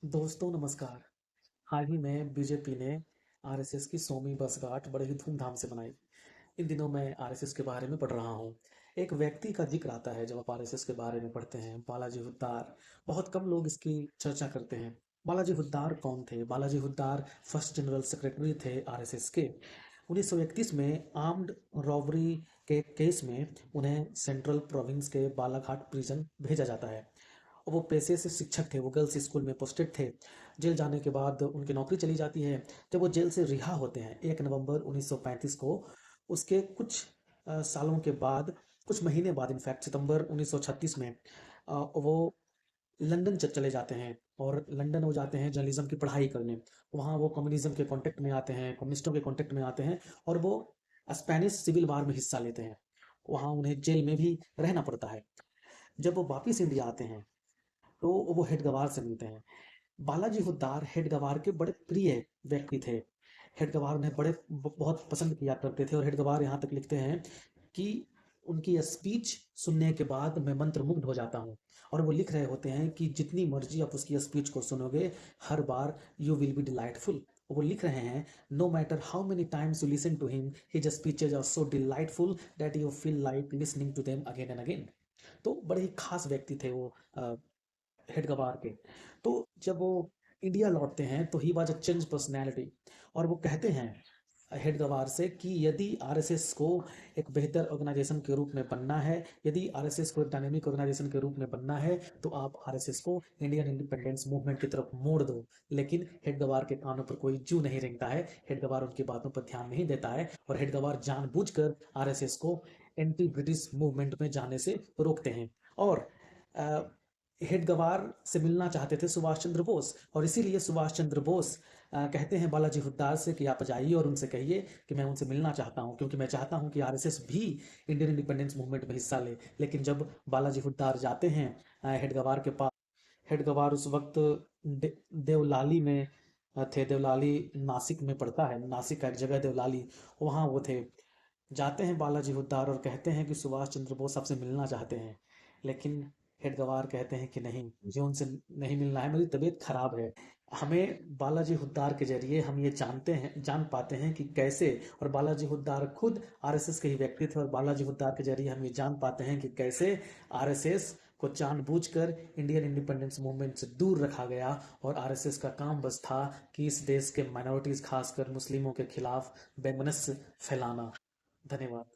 दोस्तों नमस्कार। हाल ही में बीजेपी ने आरएसएस की 100वीं वर्षगांठ बड़े ही धूमधाम से मनाई। इन दिनों मैं आरएसएस के बारे में पढ़ रहा हूँ। एक व्यक्ति का जिक्र आता है जब आप आरएसएस के बारे में पढ़ते हैं, बालाजी हुड्डार। बहुत कम लोग इसकी चर्चा करते हैं। बालाजी हुड्डार कौन थे? बालाजी हुड्डार फर्स्ट जनरल सेक्रेटरी थे आरएसएस के। 1931 में आर्म्ड रॉबरी के केस में उन्हें सेंट्रल प्रोविंस के बालाघाट प्रिजन भेजा जाता है। वो पेशे से शिक्षक थे, वो गर्ल्स स्कूल में पोस्टेड थे। जेल जाने के बाद उनकी नौकरी चली जाती है। जब वो जेल से रिहा होते हैं 1 नवंबर 1935 को, उसके कुछ सालों के बाद, कुछ महीने बाद, इनफैक्ट सितंबर 1936 में वो लंदन चले जाते हैं। और लंदन वो जाते हैं जर्नलिज्म की पढ़ाई करने। वहाँ वो कम्युनिज्म के कांटेक्ट में आते हैं, कम्युनिस्टों के कांटेक्ट में आते हैं, और वो स्पेनिश सिविल वार में हिस्सा लेते हैं। वहाँ उन्हें जेल में भी रहना पड़ता है। जब वो वापिस इंडिया आते हैं तो वो हेड गवार से मिलते हैं। बालाजी हुड्डार हेड गवार के बड़े प्रिय व्यक्ति थे। हेड गवार उन्हें बहुत पसंद किया करते थे, और हेड गवार यहाँ तक लिखते हैं कि उनकी स्पीच सुनने के बाद मैं मंत्रमुग्ध हो जाता हूँ। और वो लिख रहे होते हैं कि जितनी मर्जी आप उसकी स्पीच को सुनोगे, हर बार यू विल बी डिलाइटफुल। वो लिख रहे हैं, no matter how many times you listen to him, his speeches are so delightful that you feel like listening to them again and again. तो बड़े ही खास व्यक्ति थे वो, हेड गवार के। तो जब वो इंडिया लौटते हैं तो he was a change personality. और वो कहते हैं हेड गवार से कि यदि आरएसएस को एक बेहतर ऑर्गेनाइजेशन के रूप में बनना है, यदि आरएसएस को एक डायनेमिक ऑर्गेनाइजेशन के रूप में बनना है, तो आप आरएसएस को इंडियन इंडिपेंडेंस मूवमेंट की तरफ मोड़ दो। लेकिन हेड गवार के कानों पर कोई जू नहीं रेंगता है। हेड गवार उनकी बातों पर ध्यान नहीं देता है, और हेड गवार जानबूझकर आरएसएस को एंटी ब्रिटिश मूवमेंट में जाने से रोकते हैं। और हेड गवार से मिलना चाहते थे सुभाष चंद्र बोस, और इसीलिए सुभाष चंद्र बोस कहते हैं बालाजी हुड्डार से कि आप जाइए और उनसे कहिए कि मैं उनसे मिलना चाहता हूं, क्योंकि मैं चाहता हूं कि आरएसएस भी इंडियन इंडिपेंडेंस मूवमेंट में हिस्सा ले। लेकिन जब बालाजी हुड्डार जाते हैं हेड गवार के पास, हेड गवार उस वक्त देवलाली में थे। देवलाली नासिक में पड़ता है, नासिक का एक जगह देवलाली, वहाँ वो थे। जाते हैं बालाजी हुड्डार और कहते हैं कि सुभाष चंद्र बोस आपसे मिलना चाहते हैं। लेकिन हेड गवार कहते हैं कि नहीं, मुझे उनसे नहीं मिलना है, मेरी तबीयत खराब है। हमें बालाजी हुड्डार के जरिए हम ये जान पाते हैं कि कैसे, और बालाजी हुड्डार खुद आरएसएस के ही व्यक्ति थे, और बालाजी हुड्डार के जरिए हम ये जान पाते हैं कि कैसे आरएसएस को जानबूझकर इंडियन इंडिपेंडेंस मूवमेंट से दूर रखा गया। और आरएसएस का काम बस था कि इस देश के माइनॉरिटीज, खासकर मुस्लिमों के खिलाफ वैमनस्य फैलाना। धन्यवाद।